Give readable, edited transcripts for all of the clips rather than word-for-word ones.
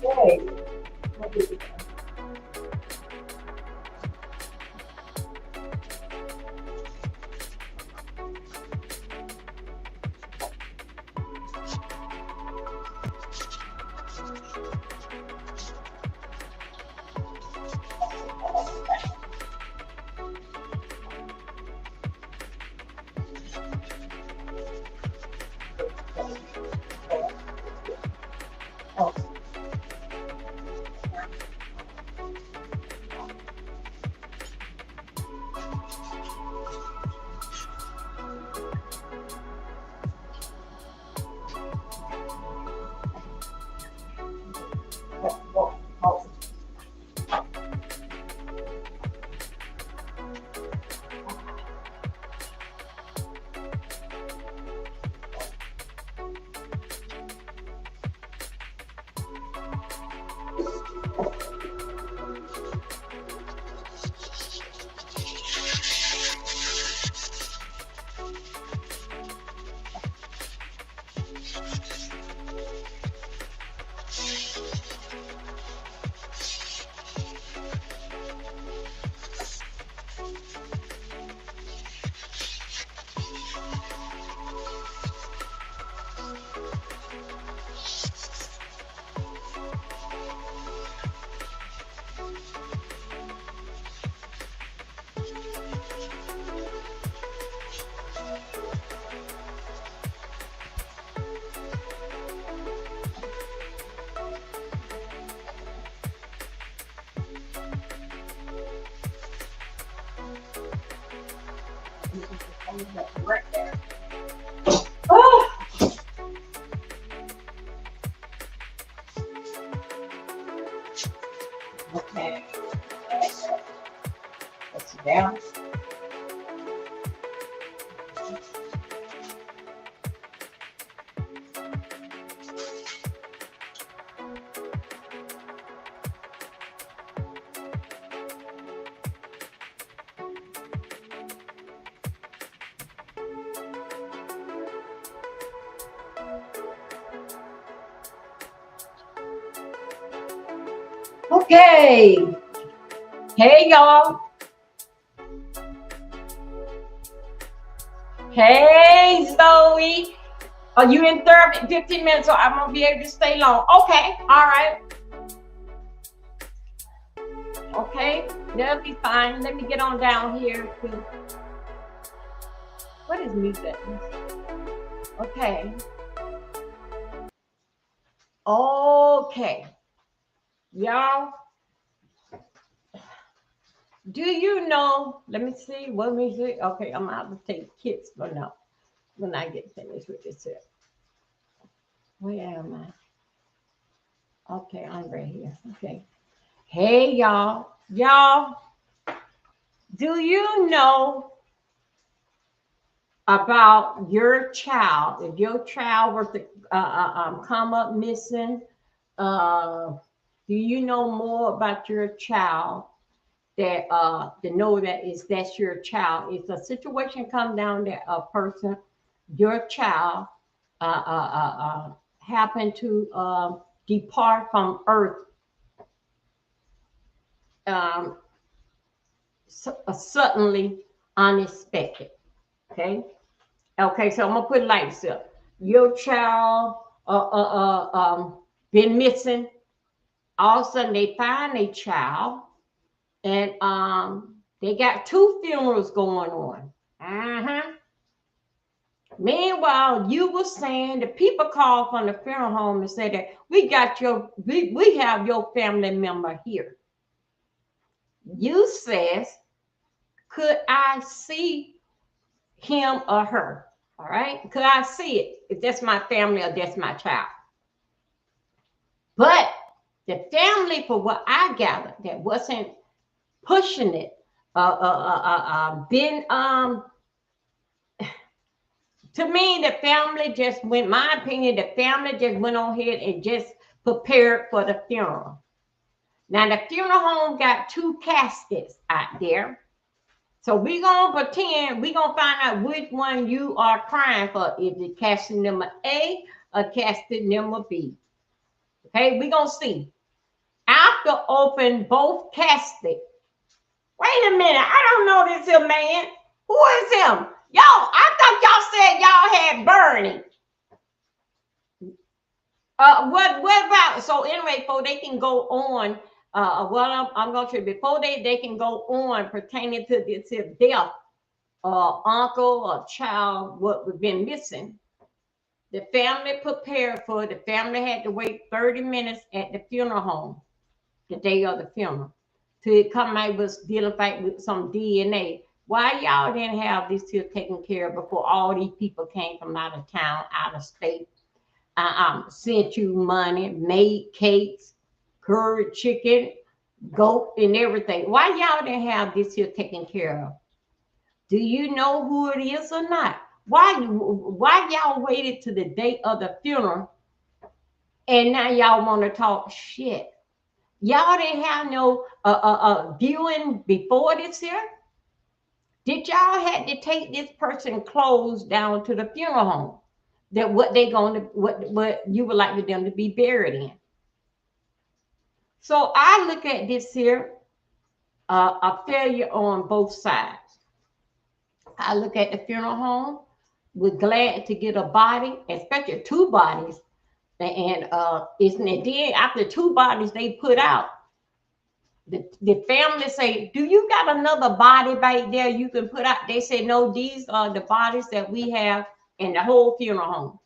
Okay. What is it? Oh, oh, oh. Right there. Oh, okay. Let's sit down. Okay. Hey, y'all. Hey, Zoe. Are you in 30, 15 minutes? So I'm gonna be able to stay long. Okay. All right. Okay. That'll be fine. Let me get on down here to what is mute button? Okay. Okay. Y'all, do you know? Let me see. What me see? Okay, I'm gonna have to take kits for now when I get finished with this here. Where am I? Okay, I'm right here. Okay. Hey, y'all. Y'all, do you know about your child? If your child were to come up missing, uh, do you know more about your child that to know that is that's your child? If a situation come down that a person, your child, happen to depart from Earth um, suddenly, unexpected. Okay. Okay. So I'm gonna put it like this: up. Your child been missing. All of a sudden, they find a child, and they got two funerals going on. Uh-huh. Meanwhile, you were saying the people called from the funeral home and said that we have your family member here. You says, could I see him or her? All right. Could I see it? If that's my family or that's my child. But the family, for what I gathered, that wasn't pushing it, been to me, the family just went, my opinion, the family just went on ahead and just prepared for the funeral. Now, the funeral home got two caskets out there. So we're going to pretend, we're going to find out which one you are crying for. Is it casket number A or casket number B? Okay, we're gonna see. After open both caskets. Wait a minute, I don't know this here man. Who is him? Y'all, I thought y'all said y'all had Bernie. What about, so anyway, before they can go on, I'm gonna say before they can go on pertaining to this here death, uncle or child, what we've been missing. The family prepared for it. The family had to wait 30 minutes at the funeral home, the day of the funeral, to come out was dealing with some DNA. Why y'all didn't have this here taken care of before all these people came from out of town, out of state? Sent you money, made cakes, curry chicken, goat, and everything. Why y'all didn't have this here taken care of? Do you know who it is or not? Why y'all waited to the day of the funeral and now y'all want to talk shit? Y'all didn't have no viewing before this here? Did y'all had to take this person clothes down to the funeral home? That what they going to what you would like for them to be buried in? So I look at this here a failure on both sides. I look at the funeral home. We're glad to get a body, especially two bodies, and isn't it? Then after two bodies they put out, the family say, "Do you got another body right there you can put out?" They say, "No, these are the bodies that we have in the whole funeral home,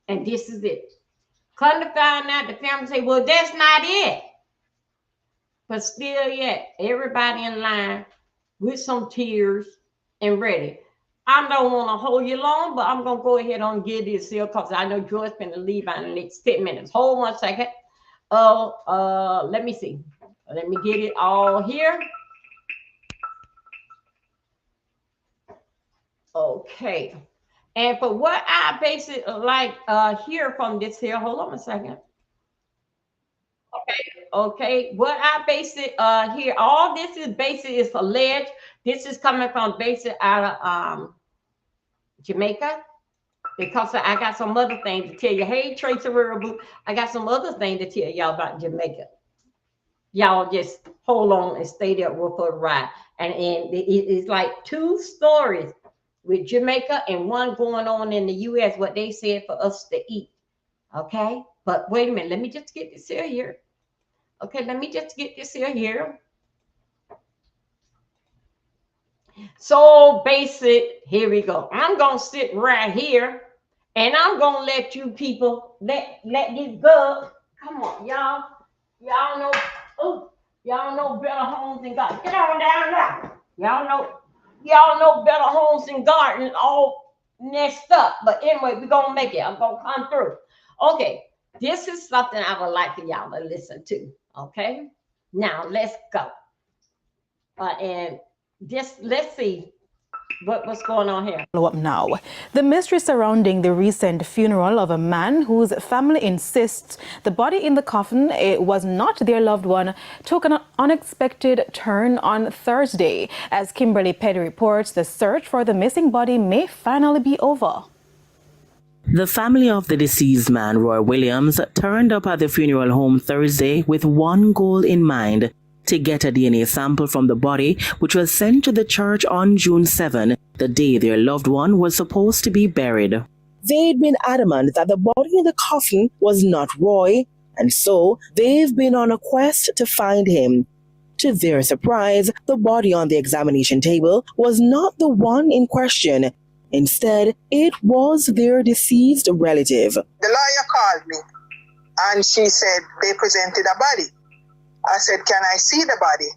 and this is it." Come to find out, the family say, "Well, that's not it." But still yet, everybody in line with some tears and ready. I don't want to hold you long, but I'm going to go ahead and get this here because I know Joy's going to leave in the next 10 minutes. Hold 1 second. Let me see. Let me get it all here. Okay. And for what I basically like hear from this here, hold on a second. Okay, what I base it here, all this is basic is alleged. This is coming from basic out of Jamaica, because I got some other things to tell you. Hey, Tracy Wearable, I got some other things to tell y'all about Jamaica. Y'all just hold on and stay there with a ride. And it's like two stories with Jamaica and one going on in the US, what they said for us to eat. Okay, but wait a minute, let me just get this here. Okay, let me just get this here. So basic, here we go. I'm gonna sit right here and I'm gonna let you people let this go. Come on, y'all. Y'all know, oh, y'all know better homes and gardens. Get on down now. Y'all know better homes and gardens all messed up. But anyway, we're gonna make it. I'm gonna come through. Okay, this is something I would like for y'all to listen to. Okay, now let's go. And just let's see what's going on here. Follow up now. The mystery surrounding the recent funeral of a man whose family insists the body in the coffin was not their loved one took an unexpected turn on Thursday. As Kimberly Petty reports, the search for the missing body may finally be over. The family of the deceased man, Roy Williams, turned up at the funeral home Thursday with one goal in mind: to get a DNA sample from the body, which was sent to the church on June 7, the day their loved one was supposed to be buried. They'd been adamant that the body in the coffin was not Roy, and so they've been on a quest to find him. To their surprise, the body on the examination table was not the one in question. Instead, it was their deceased relative. The lawyer called me and she said they presented a body. I said, "Can I see the body?"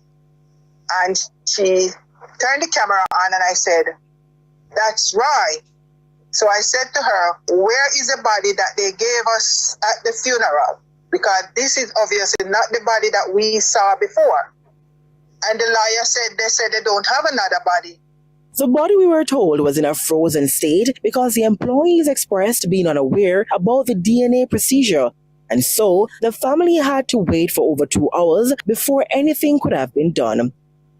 And she turned the camera on and I said, "That's right." So I said to her, "Where is the body that they gave us at the funeral? Because this is obviously not the body that we saw before." And the lawyer said they don't have another body. The body, we were told, was in a frozen state because the employees expressed being unaware about the DNA procedure. And so the family had to wait for over 2 hours before anything could have been done.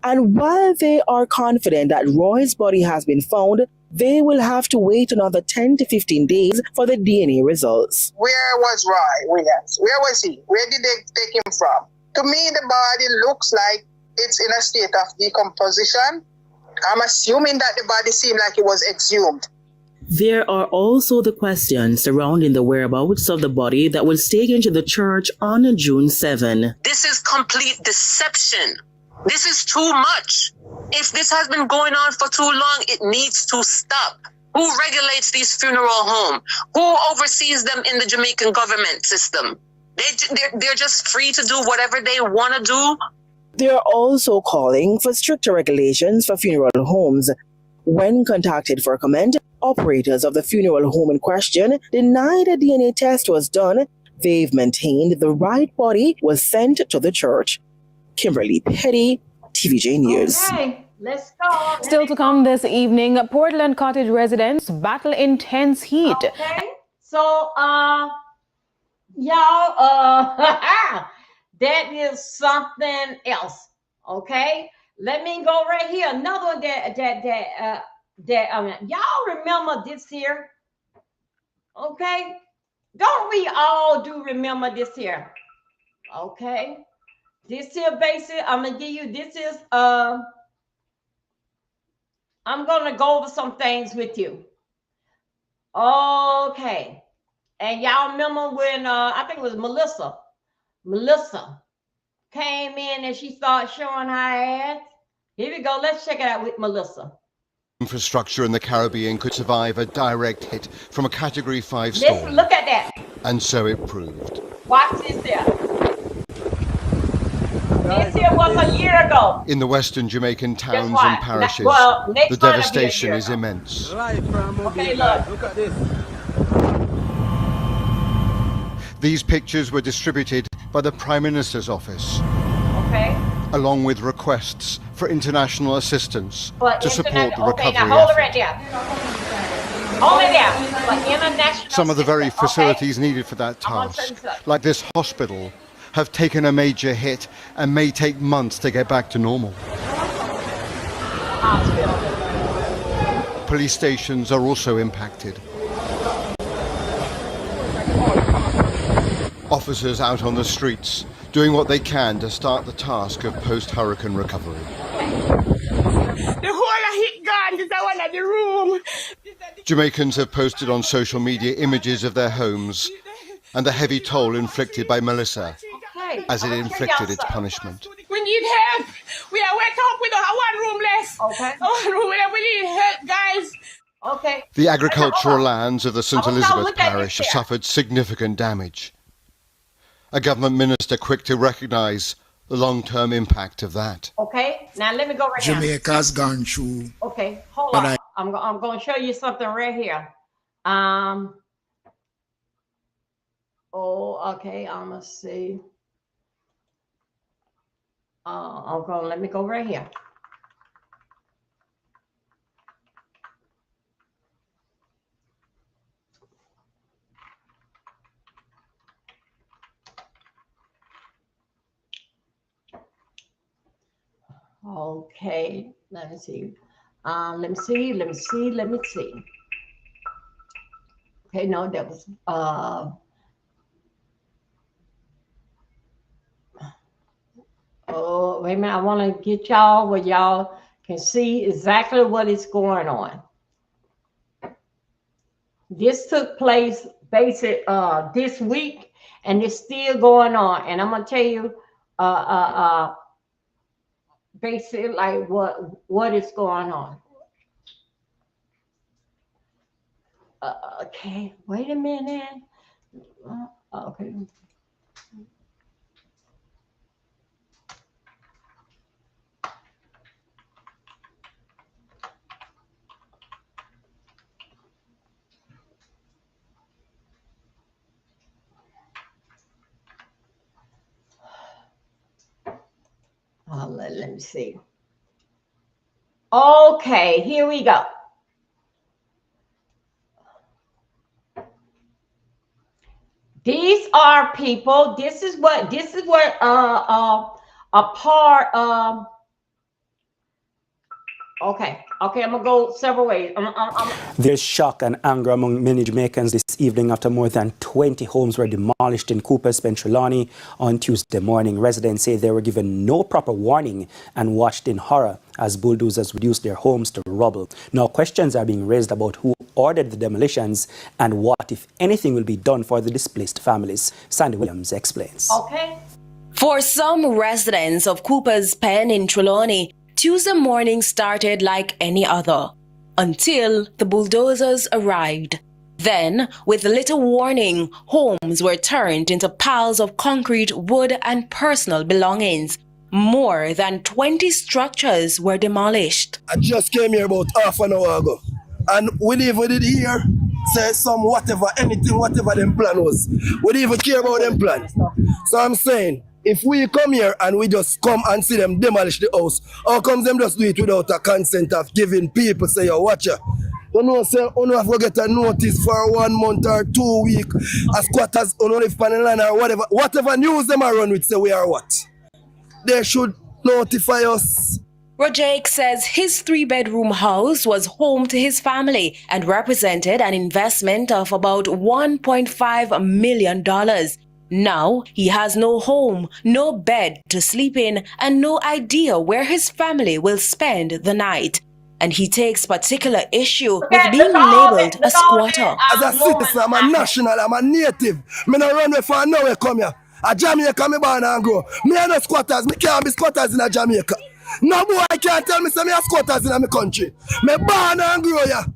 And while they are confident that Roy's body has been found, they will have to wait another 10 to 15 days for the DNA results. Where was Roy Williams? Where was he? Where did they take him from? To me, the body looks like it's in a state of decomposition. I'm assuming that the body seemed like it was exhumed. There are also the questions surrounding the whereabouts of the body that was taken to the church on June 7. This is complete deception. This is too much. If this has been going on for too long, it needs to stop. Who regulates these funeral homes? Who oversees them in the Jamaican government system? They're just free to do whatever they want to do. They are also calling for stricter regulations for funeral homes. When contacted for comment, operators of the funeral home in question denied a DNA test was done. They've maintained the right body was sent to the church. Kimberly Petty, TVJ News. Okay, let's go. Still to come this evening, Portland Cottage residents battle intense heat. Okay, so y'all, that is something else. Okay, let me go right here. Another one that y'all remember this here? Okay, don't we all do remember this here? Okay, this here basic. I'm gonna give you. This is I'm gonna go over some things with you. Okay. And y'all remember when I think it was Melissa came in and she started showing her ass. Here we go. Let's check it out with Melissa. Infrastructure in the Caribbean could survive a direct hit from a Category 5 storm. Let's look at that. And so it proved. Watch this here. This here was a year ago. In the western Jamaican towns what? and parishes, Next the one will be a devastation year is ago. immense. Okay, look at this. These pictures were distributed by the Prime Minister's office, Okay. along with requests for international assistance But to support the okay, recovery now hold it effort. right there. Hold it there. For international Some of the very assistance, facilities needed for that I'm gonna task, turn this up. like this hospital, have taken a major hit and may take months to get back to normal. Hospital. Police stations are also impacted. Officers out on the streets, doing what they can to start the task of post-hurricane recovery. The whole of it gone. This is one of the room. Jamaicans have posted on social media images of their homes and the heavy toll inflicted by Melissa Okay. as it I'm gonna show inflicted y'all its something. punishment. We need help. We are wake up with one room less. Okay. One room less. We need help, guys. Okay. The agricultural lands of the St. I want y'all to Elizabeth look at this parish have here. suffered significant damage. A government minister quick to recognise the long-term impact of that. Okay. Now let me go right here. Jamaica's gone through. Okay, hold But on. I'm going to show you something right here. Oh, okay. I'm gonna see. Let me go right here. Okay, let me see. Let me see. Okay, no, that was oh, wait a minute. I want to get y'all where y'all can see exactly what is going on. This took place this week, and it's still going on. And I'm gonna tell you basically like what is going on. Okay, wait a minute. Okay. Let me see. Okay, here we go. These are people. This is what a part of Okay, I'm gonna go several ways. There's shock and anger among many Jamaicans this evening after more than 20 homes were demolished in Cooper's Pen, Trelawney on Tuesday morning. Residents say they were given no proper warning and watched in horror as bulldozers reduced their homes to rubble. Now questions are being raised about who ordered the demolitions and what, if anything, will be done for the displaced families. Sandy Williams explains. Okay. For some residents of Cooper's Pen in Trelawney, Tuesday morning started like any other, until the bulldozers arrived. Then, with little warning, homes were turned into piles of concrete, wood and personal belongings. More than 20 structures were demolished. I just came here about half an hour ago, and we did hear say some whatever them plan was. We didn't even care about them plan. So I'm saying, if we come here and we just come and see them demolish the house, how come them just do it without a consent of giving people say, yo, watch ya? You know, say, you know, if we get a notice for 1 month or 2 weeks, as squatters, you know, live on the land or whatever news them are run with, say we are what? They should notify us. Rojake says his 3-bedroom house was home to his family and represented an investment of about $1.5 million. Now he has no home, no bed to sleep in, and no idea where his family will spend the night. And he takes particular issue with being labeled a squatter. As a citizen, I'm a national, I'm a native. Me no run away for nowhere come here. A Jamaica me born and grow. Me are no squatters, me can't be squatters in a Jamaica. No boy can't tell me say me are squatters in my country. Me born and grow here.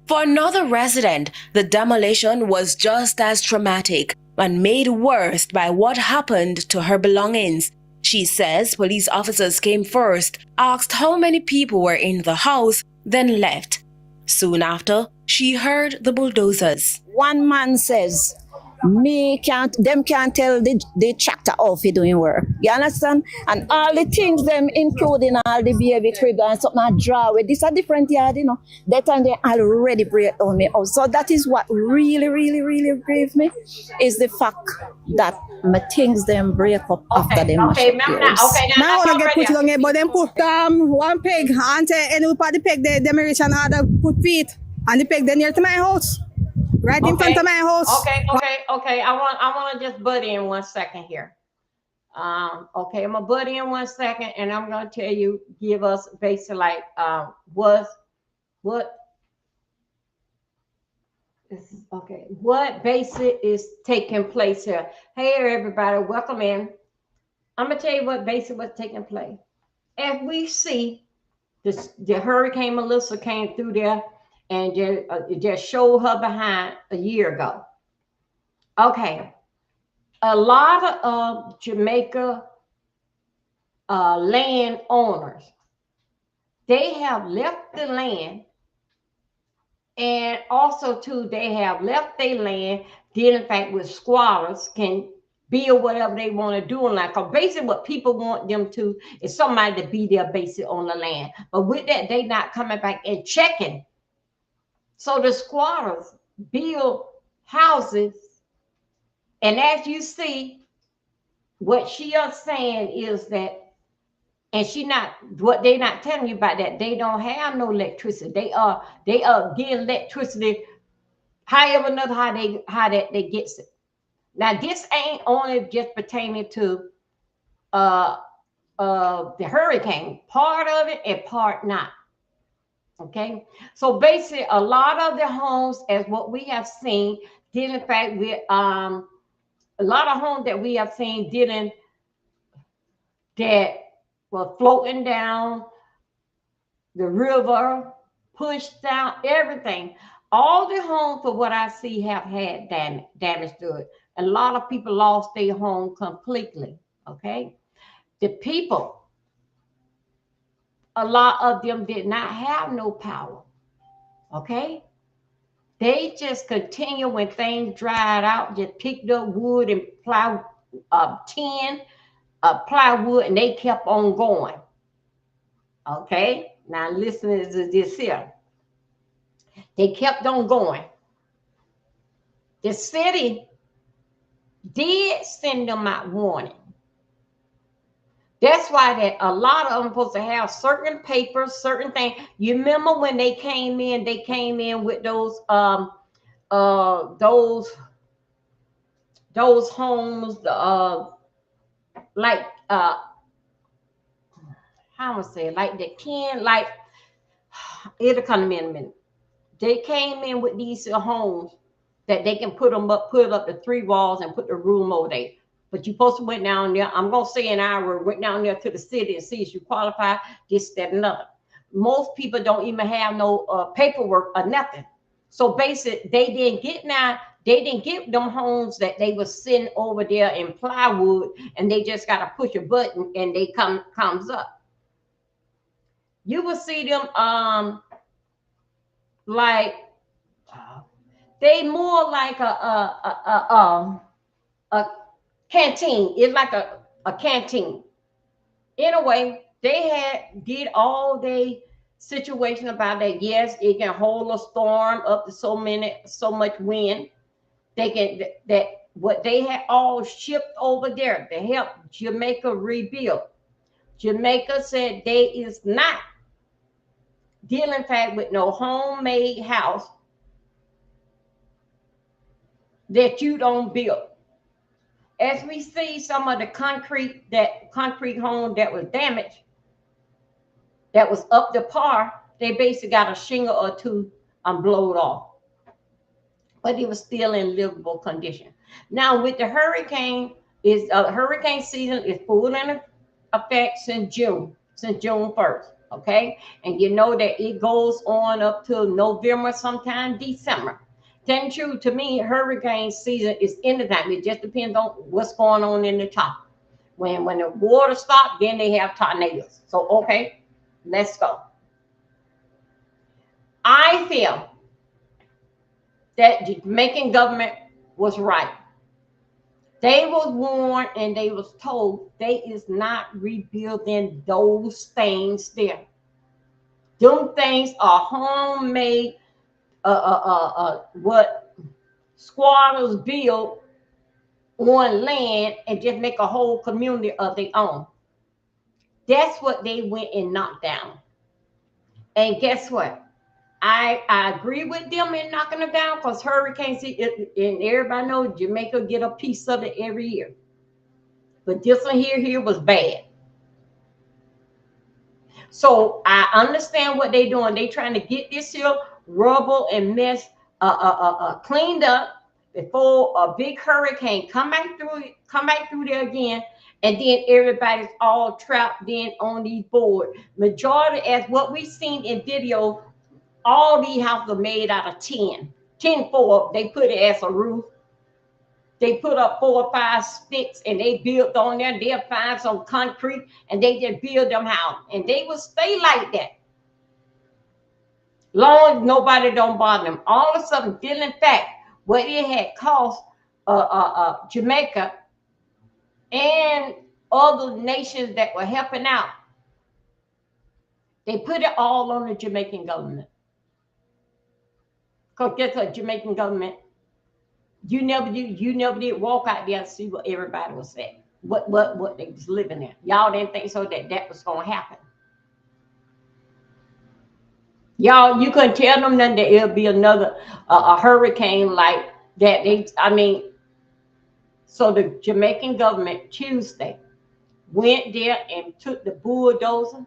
For another resident, the demolition was just as traumatic and made worse by what happened to her belongings. She says police officers came first, asked how many people were in the house, then left. Soon after, she heard the bulldozers. One man says, them can't tell the tractor off he doing work. You understand? And all the things them including all the baby crib and something I draw with. This a different yard, you know. That time they already break on me out. So that is what really, really, really grieves me, is the fact that my things them break up after them. Okay, now I want to get put on it, but then put one peg and any part the peg them reach and other put feet and the peg they near to my house. Right in front of my house. Okay. I want to just butt in 1 second here. Okay, I'm gonna butt in 1 second, and I'm gonna tell you, give us basically like what basic is taking place here. Hey everybody, welcome in. I'm gonna tell you what basic was taking place. As we see, the Hurricane Melissa came through there and just showed her behind a year ago. Okay, a lot of Jamaica land owners, they have left the land, and also too, they have left their land, dealing in fact with squatters, can build whatever they want to do. And like, basically what people want them to is somebody to be there basically on the land. But with that, they not coming back and checking. So the squatters build houses, and as you see, what she is saying is that, and what they not telling you about that, they don't have no electricity. They are getting electricity, however another how they gets it. Now this ain't only just pertaining to the hurricane, part of it and part not. Okay, so basically a lot of the homes, as what we have seen, did in fact with a lot of homes that we have seen dealing that were floating down the river, pushed down, everything. All the homes, for what I see, have had damage to it. A lot of people lost their home completely. Okay, the people, a lot of them did not have no power. Okay, they just continue when things dried out, just picked up wood and plywood, and they kept on going. Okay, now listen to this here. They kept on going. The city did send them out warning. That's why that a lot of them supposed to have certain papers, certain things. You remember when they came in with those those homes, like how I say it, like the can, like it'll come to me in a minute. They came in with these homes that they can put up the 3 walls and put the room over there. But you supposed to went down there. I'm gonna say an hour, went down there to the city and see if you qualify, this, that, and another. Most people don't even have no paperwork or nothing. So basically, they didn't get them homes that they was sitting over there in plywood, and they just gotta push a button and they comes up. You will see them like they more like a canteen. It's like a canteen. Anyway, they did all they situation about that. Yes, it can hold a storm up to so much wind. They can that what they had all shipped over there to help Jamaica rebuild. Jamaica said they is not dealing, in fact, with no homemade house that you don't build. As we see some of the concrete home that was damaged, that was up to par, they basically got a shingle or two blowed off, but it was still in livable condition. Now with the hurricane, hurricane season is full in effect since June 1st. Okay, and you know that it goes on up to November, sometime December. Then true to me, hurricane season is anytime. It just depends on what's going on in the top. When the water stops, then they have tornadoes. So okay, let's go. I feel that the Jamaican government was right. They was warned and they was told they is not rebuilding those things there. Them things are homemade. What squatters build on land and just make a whole community of their own. That's what they went and knocked down. And guess what? I agree with them in knocking them down, because hurricanes, and everybody knows Jamaica get a piece of it every year. But this one here was bad. So I understand what they're doing. They trying to get this here rubble and mess cleaned up before a big hurricane come back through there again, and then everybody's all trapped then on these boards. Majority, as what we've seen in video, all these houses are made out of tin foil. They put it as a roof. They put up 4 or 5 sticks and they built on there. They'll find some concrete and they just build them out. And they will stay like that, long as nobody don't bother them. All of a sudden, in fact, what it had cost Jamaica and other nations that were helping out, they put it all on the Jamaican government. Because guess what, Jamaican government, you never did walk out there and see what everybody was saying, what they was living in. Y'all didn't think so that was going to happen. Y'all, you couldn't tell them that it'll be another a hurricane like that. So the Jamaican government Tuesday went there and took the bulldozer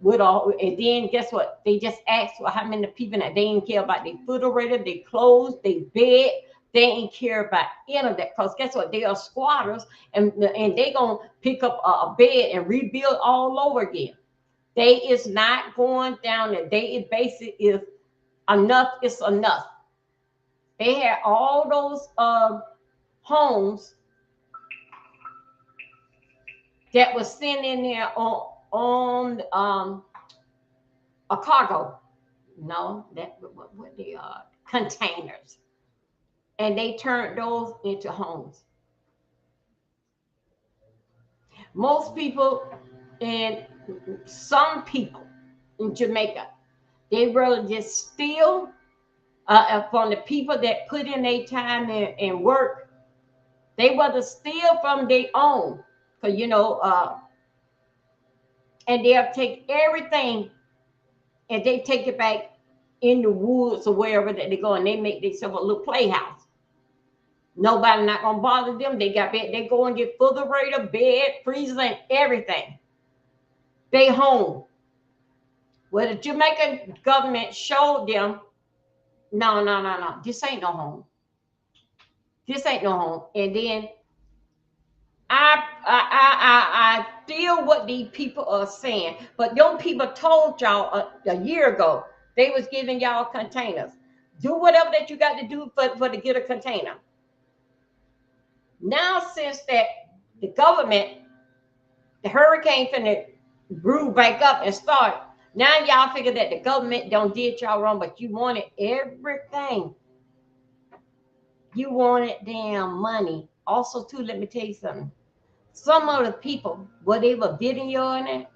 with all, and then guess what? They just asked for how many people that they didn't care about their refrigerator, their clothes, their bed. They ain't care about any of that, because guess what? They are squatters, and they gonna pick up a bed and rebuild all over again. They is not going down there. They basically is enough. It's enough. They had all those homes that was sitting in there on a cargo. No, that what they are, containers. And they turned those into homes. Most people, and some people in Jamaica, they rather just steal from the people that put in their time and work. They rather steal from their own. Because, and they'll take everything and they take it back in the woods or wherever that they go, and they make themselves a little playhouse. Nobody not gonna bother them. They got bed. They go and get refrigerator, bed, freezer, and everything. They home. Well, the Jamaican government showed them, no. This ain't no home. This ain't no home. And then I feel what these people are saying, but them people told y'all a year ago they was giving y'all containers. Do whatever that you got to do for to get a container. Now, since that the government, the hurricane finna brew back up and start, now y'all figure that the government don't did y'all wrong, but you wanted everything. You wanted damn money. Also, too, let me tell you something. Some of the people, where they were videoing it,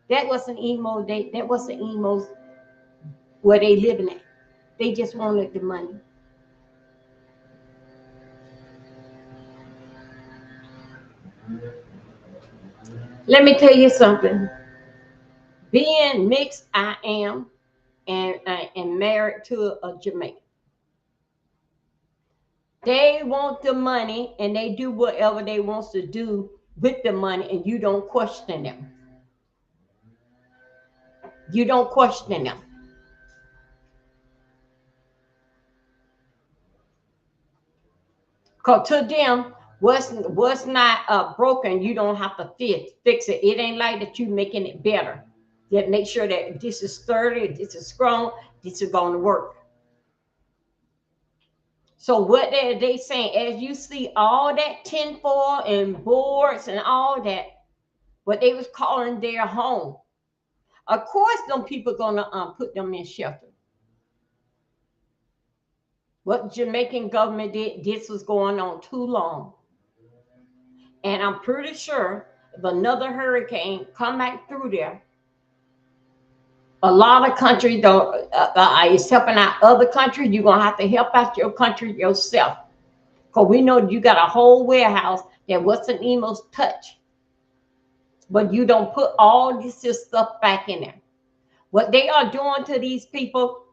that wasn't emo. That wasn't emos where they living at. They just wanted the money. Let me tell you something. Being mixed, I am, and married to a Jamaican. They want the money, and they do whatever they want to do with the money, and you don't question them. You don't question them. Because to them, what's not broken, you don't have to fix it. It ain't like that you making it better. Yet make sure that this is sturdy, this is strong, this is going to work. So what they saying, as you see all that tinfoil and boards and all that, what they was calling their home. Of course, them people gonna put them in shelter. What the Jamaican government did, this was going on too long. And I'm pretty sure if another hurricane come back through there, a lot of countries is helping out other countries. You're going to have to help out your country yourself. Because we know you got a whole warehouse that wasn't emos touch. But you don't put all this stuff back in there. What they are doing to these people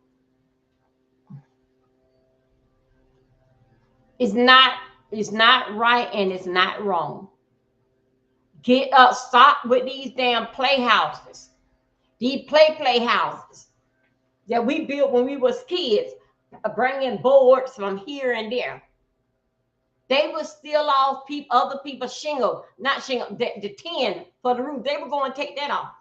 is not right and it's not wrong. Get up, stop with these damn playhouses. These playhouses that we built when we was kids, bringing boards from here and there. They would steal off other people's shingle, not shingle, the tin for the roof. They were going to take that off.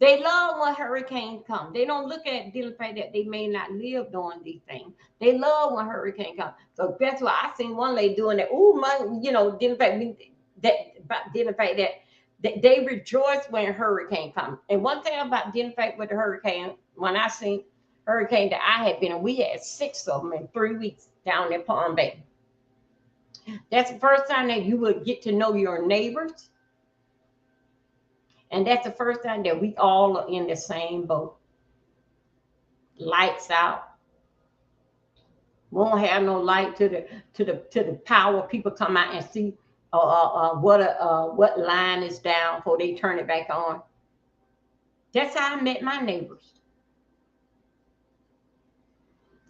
They love when hurricanes come. They don't look at the fact that they may not live doing these things. They love when hurricane come. So that's why I seen one lady doing that. Ooh, the fact that they rejoice when a hurricane comes. And one thing about the fact with the hurricane, when I seen hurricane that I had been in, we had 6 of them in 3 weeks down in Palm Bay. That's the first time that you would get to know your neighbors. And that's the first time that we all are in the same boat. Lights out. Won't have no light to the power. People come out and see what line is down before they turn it back on. That's how I met my neighbors.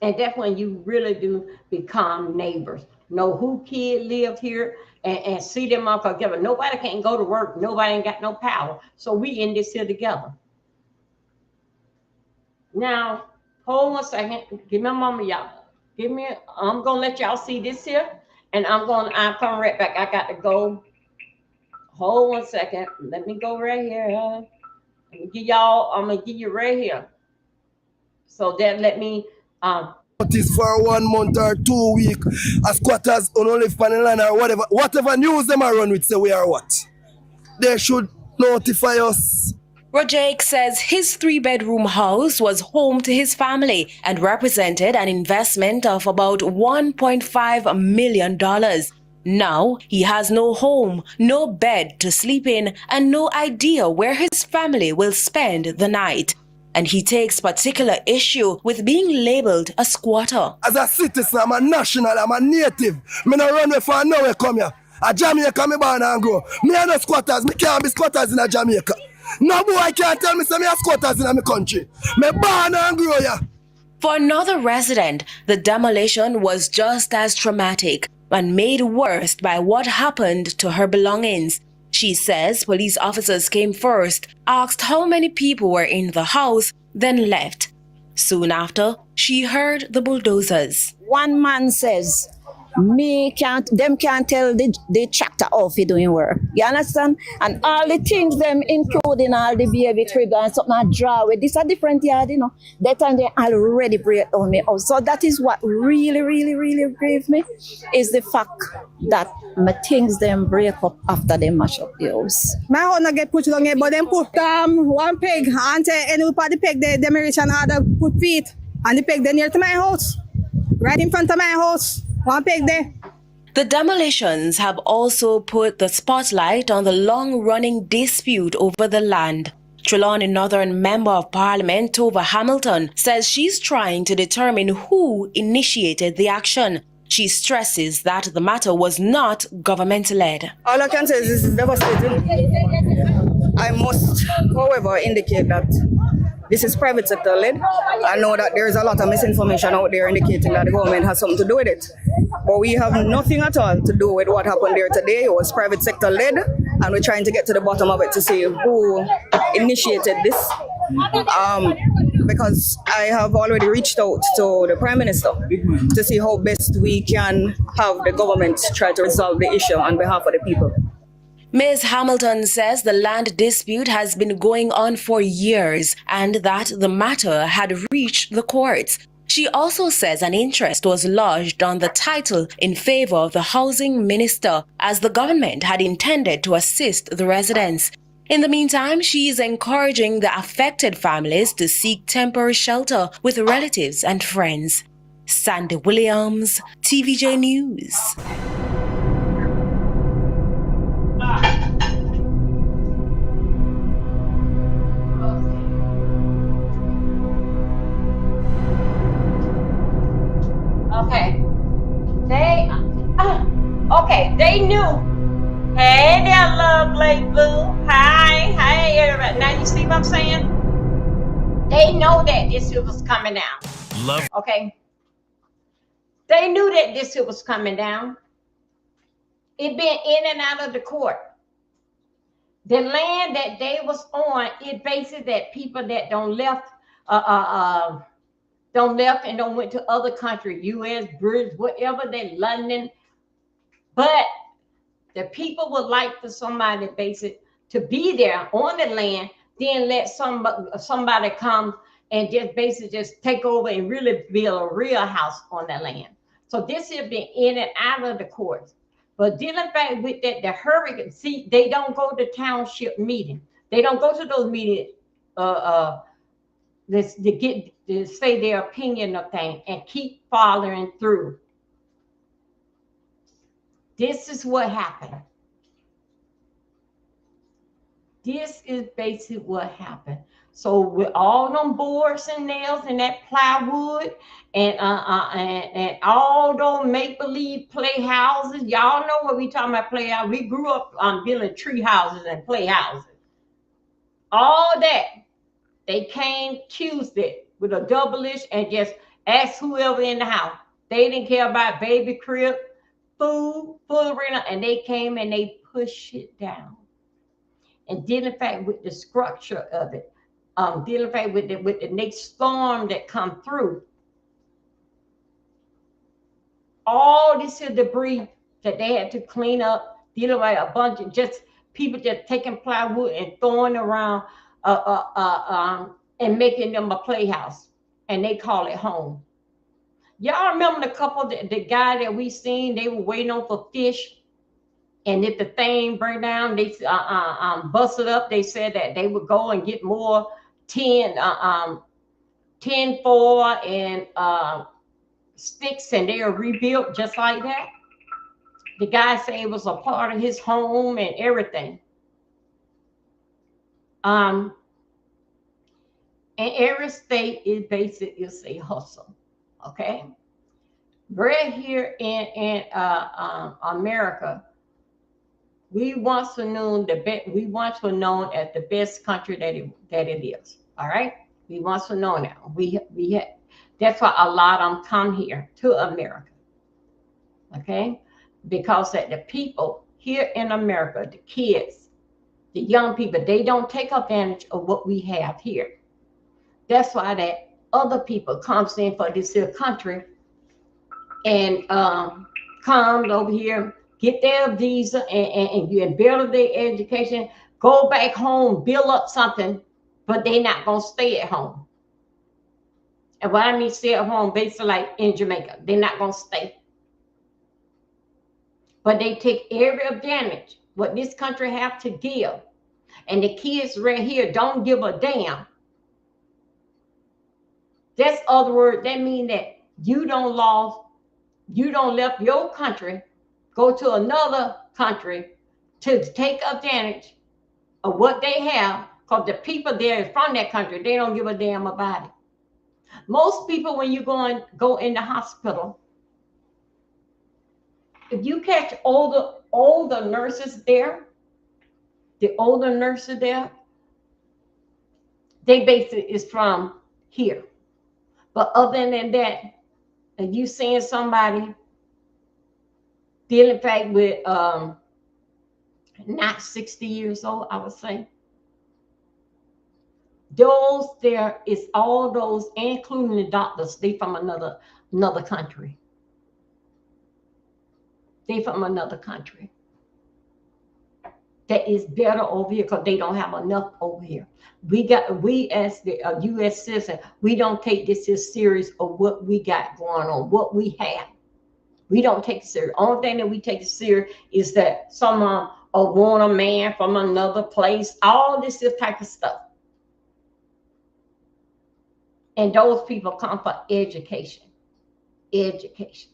And that's when you really do become neighbors. Know who kid lived here and see them all together. Nobody can go to work. Nobody ain't got no power. So we in this here together. Now, hold 1 second. Give me a moment, y'all. I'm gonna let y'all see this here, and I'm coming right back. I got to go. Hold 1 second. Let me go right here. I'm gonna give you right here. So that let me notice for 1 month or 2 weeks as squatters on only live on the land or whatever news them are run with, say we are what? They should notify us. Rojake says his 3-bedroom house was home to his family and represented an investment of about $1.5 million. Now he has no home, no bed to sleep in, and no idea where his family will spend the night. And he takes particular issue with being labeled a squatter. As a citizen, I'm a national, I'm a native. Me no run away for nowhere come here. A Jamaica me born and grow. Me and no squatters, me can't be squatters in a Jamaica. No boy can't tell me some squatters in my country. Me born and grow ya. For another resident, the demolition was just as traumatic and made worse by what happened to her belongings. She says police officers came first, asked how many people were in the house, then left. Soon after, she heard the bulldozers. One man says, them can't tell the tractor off he doing work. You understand? And all the things them including all the baby crib and something I draw with. This a different yard, you know. That time they already break on me out. So that is what really, really, really grieves me, is the fact that my things them break up after they mash up the house. My house not get put long, but them put one peg and any part the peg they reach and other put feet. And the peg they near to my house. Right in front of my house. One peg there. The demolitions have also put the spotlight on the long-running dispute over the land. Trelawney Northern Member of Parliament Tova Hamilton says she's trying to determine who initiated the action. She stresses that the matter was not government-led. All I can say is this is devastating. I must, however, indicate that this is private sector led. I know that there is a lot of misinformation out there indicating that the government has something to do with it. But we have nothing at all to do with what happened there today. It was private sector led, and we're trying to get to the bottom of it to see who initiated this. Because I have already reached out to the Prime Minister to see how best we can have the government try to resolve the issue on behalf of the people. Ms. Hamilton says the land dispute has been going on for years and that the matter had reached the courts. She also says an interest was lodged on the title in favor of the housing minister, as the government had intended to assist the residents. In the meantime, she is encouraging the affected families to seek temporary shelter with relatives and friends. Sandy Williams, TVJ News. They knew. Hey there, lovely boo. Hi, everybody. Now you see what I'm saying? They know that this shit was coming down. Okay. They knew that this shit was coming down. It been in and out of the court. The land that they was on, it basically that people that don't left and don't went to other countries, US, British, whatever, they London. But the people would like for somebody basically to be there on the land, then let somebody come and just basically just take over and really build a real house on that land. So this has been in and out of the courts. But dealing back with that, the hurricane, see, they don't go to township meeting. They don't go to those meetings to say their opinion of things and keep following through. This is what happened. This is basically what happened. So with all them boards and nails and that plywood and all those make-believe playhouses, y'all know what we talking about playhouse. We grew up building tree houses and playhouses. All that, they came Tuesday with a double-ish and just asked whoever in the house. They didn't care about baby crib, food arena, and they came and they pushed it down. And dealing fact with the structure of it, dealing fact with the next storm that come through, all this is debris that they had to clean up, dealing with a bunch of just people just taking plywood and throwing around and making them a playhouse, and they call it home. Y'all remember the couple, the guy that we seen, they were waiting on for fish, and if the thing burned down, they busted up. They said that they would go and get more tin foil and sticks, and they are rebuilt just like that. The guy said it was a part of his home and everything. And every state is basically a hustle. Okay, right here in America, we once were known we once were known as the best country that it is. All right, we once were known that we had. That's why a lot of them come here to America. Okay, because that the people here in America, the kids, the young people, they don't take advantage of what we have here. That's why that other people comes in for this here country and comes over here, get their visa and build their education, go back home, build up something, but they're not gonna stay at home. And what I mean stay at home, basically like in Jamaica, they're not gonna stay. But they take every advantage what this country have to give. And the kids right here don't give a damn. That's other word, that means that you don't left your country, go to another country to take advantage of what they have, because the people there from that country, they don't give a damn about it. Most people, when you go in the hospital, if you catch older nurses there, the older nurses there, they basically is from here. But other than that, if you seeing somebody dealing fact with not 60 years old, I would say, those there is all those, including the doctors, they from another country. They from another country that is better over here because they don't have enough over here. We as the U.S. citizen, we don't take this as serious of what we got going on, what we have. We don't take it serious. Only thing that we take it serious is that someone want a man from another place, all this type of stuff. And those people come for education. Education.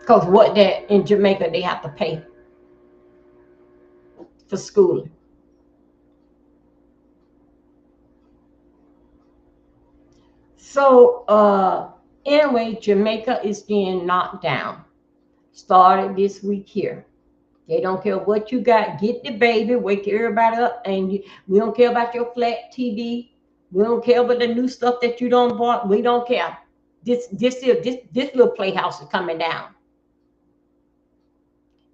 Because what that in Jamaica, they have to pay for schooling. So anyway, Jamaica is being knocked down. Started this week here. They don't care what you got. Get the baby, wake everybody up, and we don't care about your flat TV. We don't care about the new stuff that you don't bought. We don't care. This little playhouse is coming down.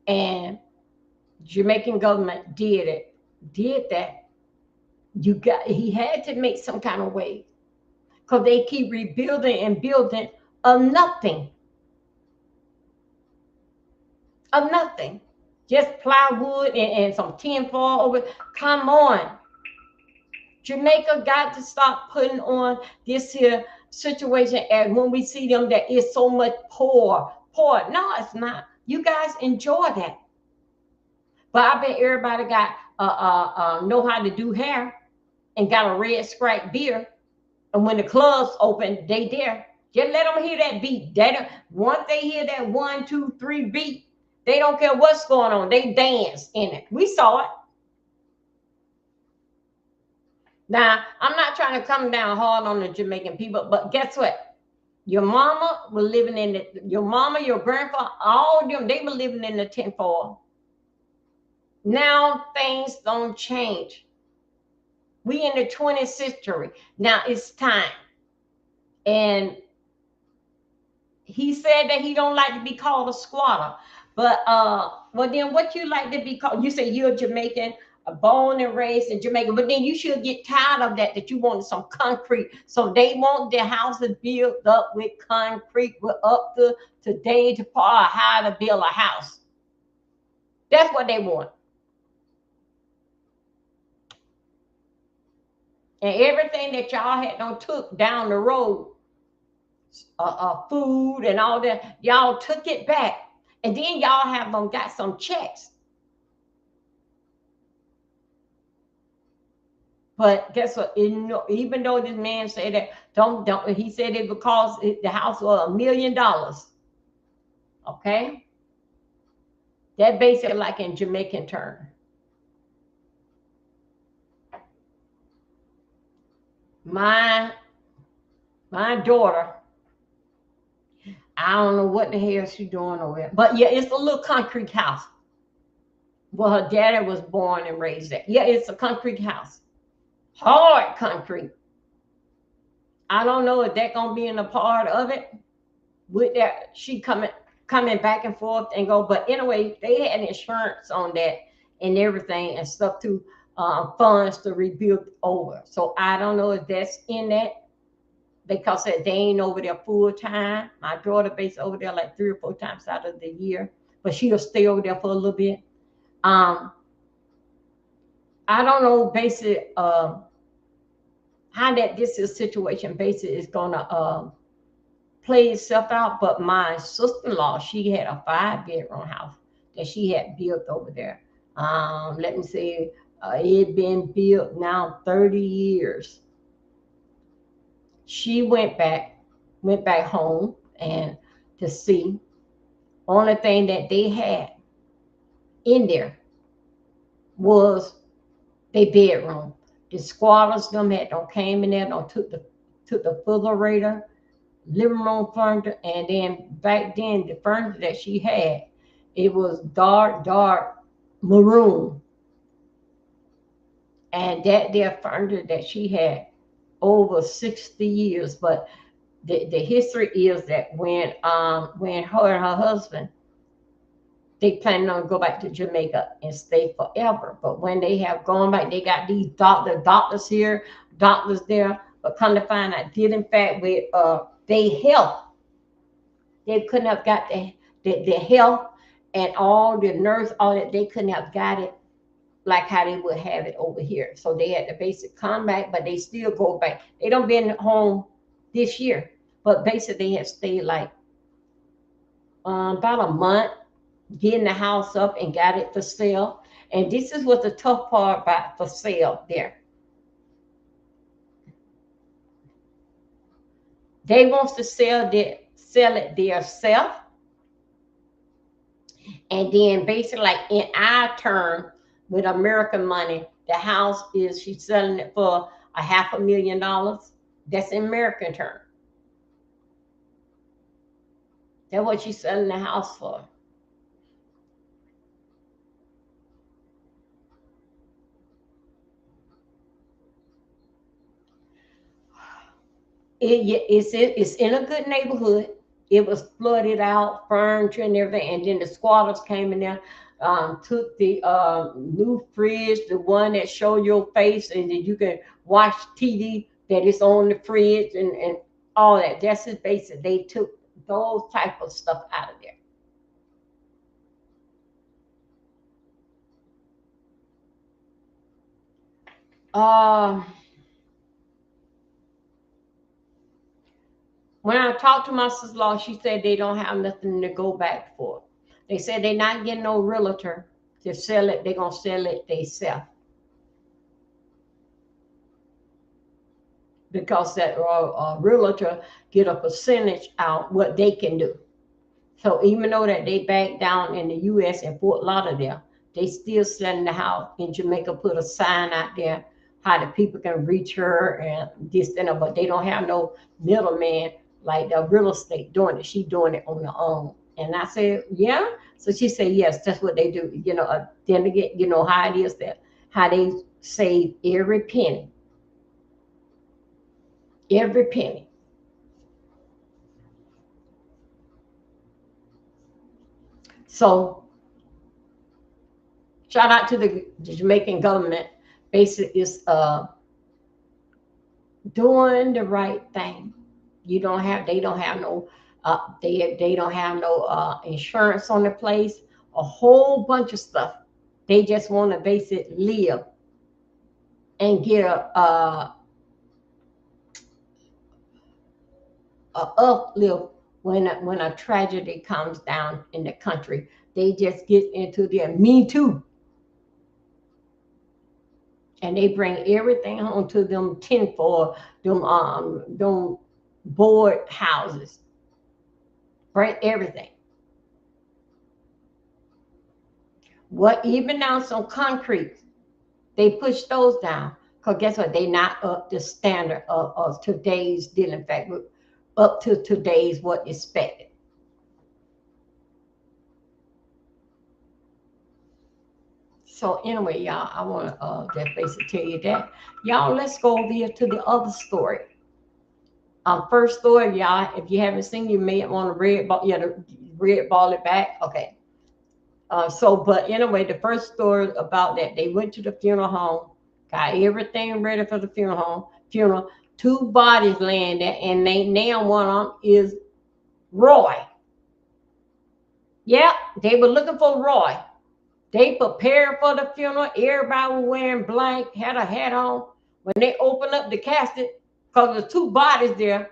And Jamaican government did that. He had to make some kind of way, because they keep rebuilding and building of nothing. Of nothing. Just plywood and some tin foil over. Come on. Jamaica got to stop putting on this here situation, and when we see them that is so much poor. No, it's not. You guys enjoy that. But I bet everybody got know how to do hair and got a red Sprite beer. And when the clubs open, they there. Just let them hear that beat. Once they hear that 1, 2, 3 beat, they don't care what's going on. They dance in it. We saw it. Now, I'm not trying to come down hard on the Jamaican people, but guess what? Your mama was living in it. Your mama, your grandpa, all of them, they were living in the tinfoil. Now things don't change. We in the 20th century. Now it's time. And he said that he don't like to be called a squatter. But well, then what you like to be called? You say you're Jamaican, born and raised in Jamaica, but then you should get tired of that you wanted some concrete. So they want their houses built up with concrete. We're up to today to part how to build a house. That's what they want. And everything that y'all had done took down the road, food and all that, y'all took it back. And then y'all have them got some checks. But guess what? Even though this man said that, don't he said it because the house was $1 million. Okay? That basically like in Jamaican term. My daughter, I don't know what the hell she's doing over there. But yeah, it's a little concrete house. Well, her daddy was born and raised there. Yeah, it's a concrete house. Hard concrete. I don't know if that gonna be in a part of it. With that, she coming back and forth and go. But anyway, they had insurance on that and everything and stuff to funds to rebuild over. So I don't know if that's in that because they ain't over there full time. My daughter based over there like 3 or 4 times out of the year, but she'll stay over there for a little bit. I don't know basically how that this is situation basically is gonna play itself out. But my sister-in-law, she had a 5-bedroom house that she had built over there. Let me see, it been built now 30 years. She went back home and to see. Only thing that they had in there was their bedroom. The squatters them had don't came in there, don't took the refrigerator, living room furniture, and then back then the furniture that she had, it was dark maroon. And that their furniture that she had over 60 years. But the history is that when her and her husband, they planning on go back to Jamaica and stay forever. But when they have gone back, they got these doctors here, doctors there. But come to find out, did in fact with their health, they couldn't have got the health and all the nurse, all that, they couldn't have got it like how they would have it over here. So they had to basic come back, but they still go back. They don't been home this year, but basically they had stayed like about a month, getting the house up and got it for sale. And this is what the tough part about for sale there. They wants to sell it themselves. And then basically like in our term with American money, the house is, she's selling it for $500,000. That's in American term. That's what she's selling the house for. It's in a good neighborhood. It was flooded out, furniture and everything, and then the squatters came in there, took the new fridge, the one that show your face, and then you can watch TV that is on the fridge and all that. That's just basic. They took those type of stuff out of there. When I talked to my sister-in-law, she said they don't have nothing to go back for. They said they're not getting no realtor to sell it. They're going to sell it themselves. Because that realtor get a percentage out what they can do. So even though that they back down in the U.S. and Fort Lauderdale, they still selling the house in Jamaica, put a sign out there how the people can reach her and this and that, but they don't have no middleman like the real estate doing it. She doing it on her own. And I said, yeah. So she said, yes, that's what they do. You know, then again, you know how it is that how they save every penny. Every penny. So shout out to the Jamaican government. Basically, is doing the right thing. They don't have no they don't have no insurance on the place, a whole bunch of stuff. They just want to basically live and get a uplift when a tragedy comes down in the country. They just get into their me too. And they bring everything home to them tinfoil, them board houses. Bring everything. What even now some concrete, they push those down. Because guess what? They not up to standard of today's dealing fact, up to today's what expected. So anyway, y'all, I want to just basically tell you that. Y'all, let's go over here to the other story. First story, y'all, if you haven't seen, you may want to read, the red ball it back. Okay. But anyway, the first story about that, they went to the funeral home, got everything ready for the funeral. Two bodies laying there, and now one of them is Roy. Yep, they were looking for Roy. They prepared for the funeral. Everybody was wearing black, had a hat on. When they opened up the casket, because there's two bodies there,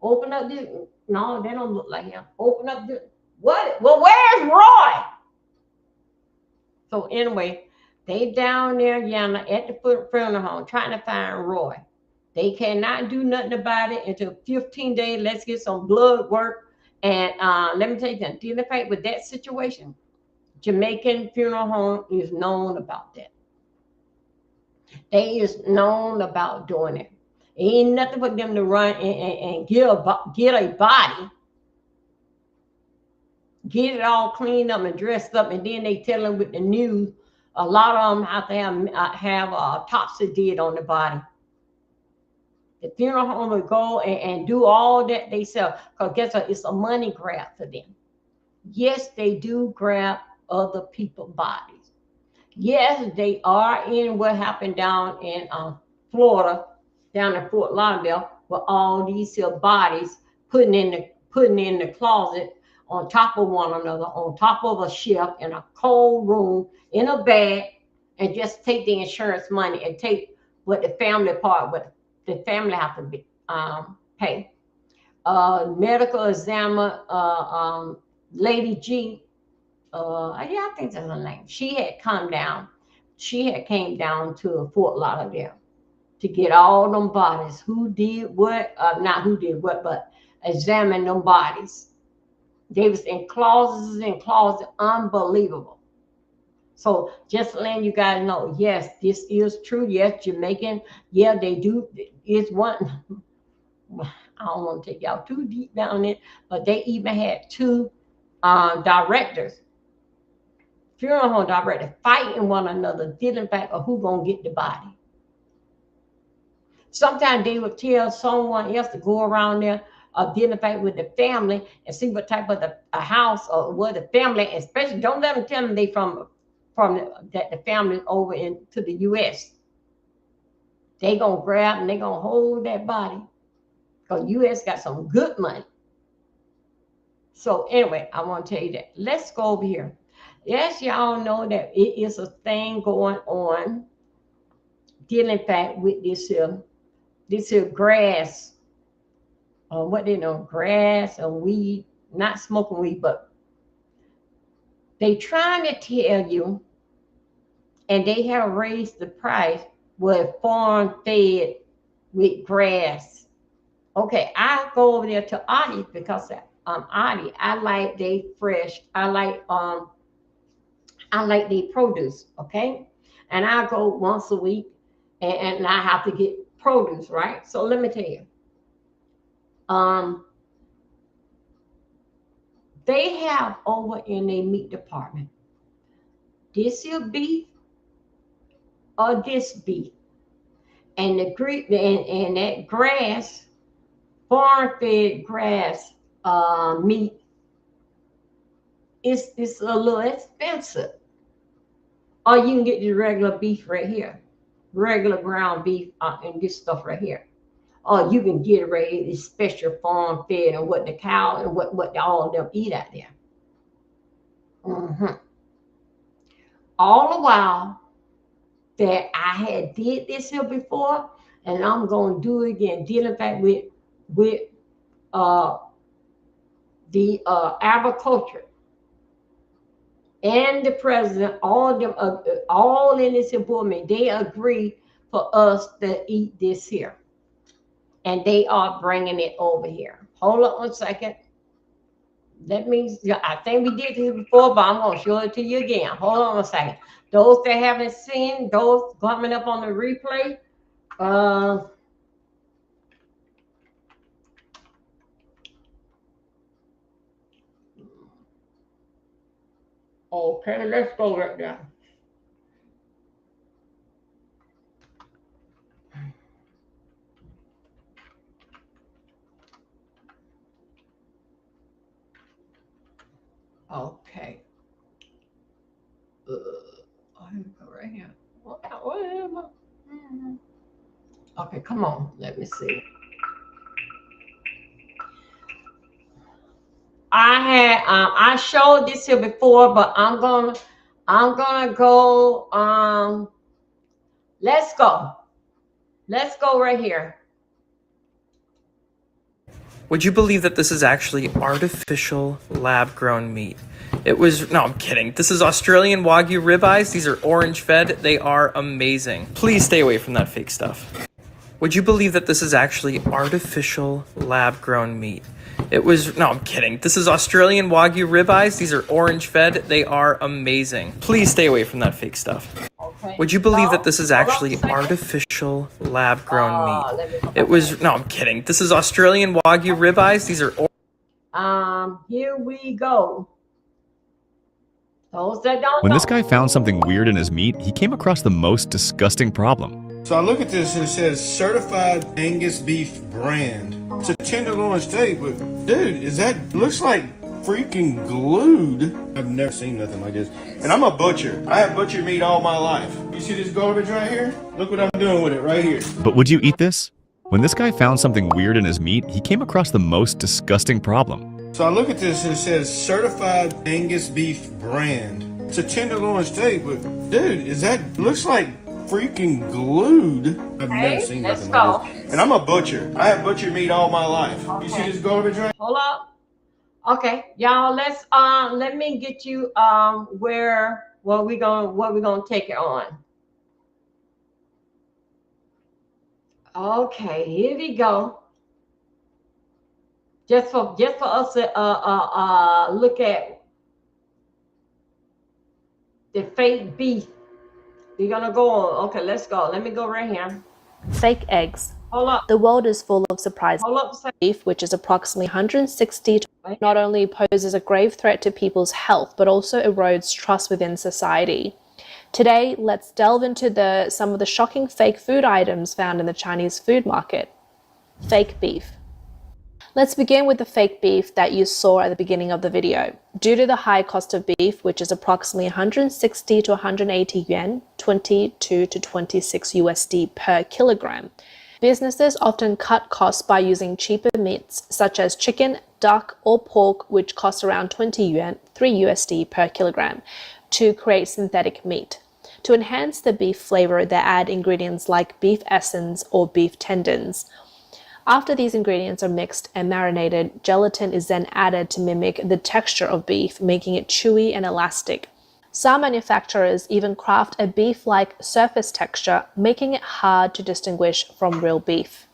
open up this. No, they don't look like him. Open up this. What? Well, where's Roy? So anyway, they down there, at the funeral home trying to find Roy. They cannot do nothing about it until 15 days. Let's get some blood work. And let me tell you something, dealing with that situation, Jamaican funeral home is known about that. They is known about doing it. Ain't nothing for them to run and get a body, get it all cleaned up and dressed up, and then they tell them with the news. A lot of them have to have autopsy did on the body. The funeral home will go and do all that they sell, because guess what? It's a money grab for them. Yes, they do grab other people's bodies. Yes, they are in what happened down in Florida, down in Fort Lauderdale, with all these bodies putting in the closet on top of one another, on top of a shelf in a cold room in a bag, and just take the insurance money and take what the family have to be pay. Medical examiner, Lady G. I think that's her name. She had come down. She had came down to Fort Lauderdale to get all them bodies. Who did what? Not who did what, but examine them bodies. They was in closets and closets. Unbelievable. So just letting you guys know, yes, this is true. Yes, Jamaican. Yeah, they do. It's one. I don't want to take y'all too deep down it, but they even had two directors, funeral home directors, fighting one another, dealing back of who gonna get the body. Sometimes they would tell someone else to go around there, identify with the family and see what type of a house or what the family, especially don't let them tell them they from the family over into the U.S. They gonna grab and they gonna hold that body, because U.S. got some good money. So anyway, I want to tell you that. Let's go over here. Yes, y'all know that it is a thing going on dealing back with this grass, what they know, grass and weed, not smoking weed, but they trying to tell you, and they have raised the price with farm fed with grass. Okay, I go over there to Audie because Audie, I like they fresh. I like the produce, okay? And I go once a week and I have to get produce, right? So let me tell you. They have over in their meat department, this here beef or this beef. And and that grass, farm-fed grass meat, it's a little expensive. Or you can get the regular beef right here, regular ground beef, and this stuff right here. Or you can get it right, it's special farm fed and what the cow and what all of them eat out there. All the while that I had did this here before, and I'm gonna do it again, dealing back with uh the agriculture and the president, all of them, all in this employment, they agree for us to eat this here. And they are bringing it over here. Hold up 1 second. That means, I think we did this before, but I'm going to show it to you again. Hold on 1 second. Those that haven't seen, those coming up on the replay, okay, let's go right there. Okay. Right here. What am I? Okay, come on. Let me see. I showed this here before, but I'm gonna go. Let's go. Let's go right here. Would you believe that this is actually artificial lab-grown meat? No, I'm kidding. This is Australian Wagyu ribeyes. These are orange fed. They are amazing. Please stay away from that fake stuff. Would you believe that this is actually artificial lab-grown meat? No, I'm kidding. This is Australian Wagyu ribeyes. These are orange fed. They are amazing. Please stay away from that fake stuff. Okay. Would you believe that this is actually artificial lab-grown meat? No, I'm kidding. This is Australian Wagyu ribeyes. These are here we go. Those that don't When know. this guy found something weird in his meat, he came across the most disgusting problem. So I look at this and it says certified Angus beef brand. It's a tenderloin steak, but dude, looks like freaking glued. I've never seen nothing like this. And I'm a butcher. I have butchered meat all my life. You see this garbage right here? Look what I'm doing with it right here. But would you eat this? When this guy found something weird in his meat, he came across the most disgusting problem. So I look at this and it says certified Angus beef brand. It's a tenderloin steak, but dude, looks like freaking glued. I've never seen nothing like this. And I'm a butcher. I have butchered meat all my life. Okay. You see this garbage right? Hold up. Okay, y'all. Let me get you what we gonna take it on. Okay, here we go. Just for us to look at the fake beef. We're gonna go on. Okay, let's go. Let me go right here. Fake eggs. Hold up. The world is full of surprises. Hold up. Beef, which is approximately 160, not only poses a grave threat to people's health, but also erodes trust within society. Today, let's delve into some of the shocking fake food items found in the Chinese food market. Fake beef. Let's begin with the fake beef that you saw at the beginning of the video. Due to the high cost of beef, which is approximately 160 to 180 yuan, 22 to 26 USD per kilogram, businesses often cut costs by using cheaper meats such as chicken, duck, or pork, which cost around 20 yuan, 3 USD per kilogram, to create synthetic meat. To enhance the beef flavor, they add ingredients like beef essence or beef tendons. After these ingredients are mixed and marinated, gelatin is then added to mimic the texture of beef, making it chewy and elastic. Some manufacturers even craft a beef-like surface texture, making it hard to distinguish from real beef.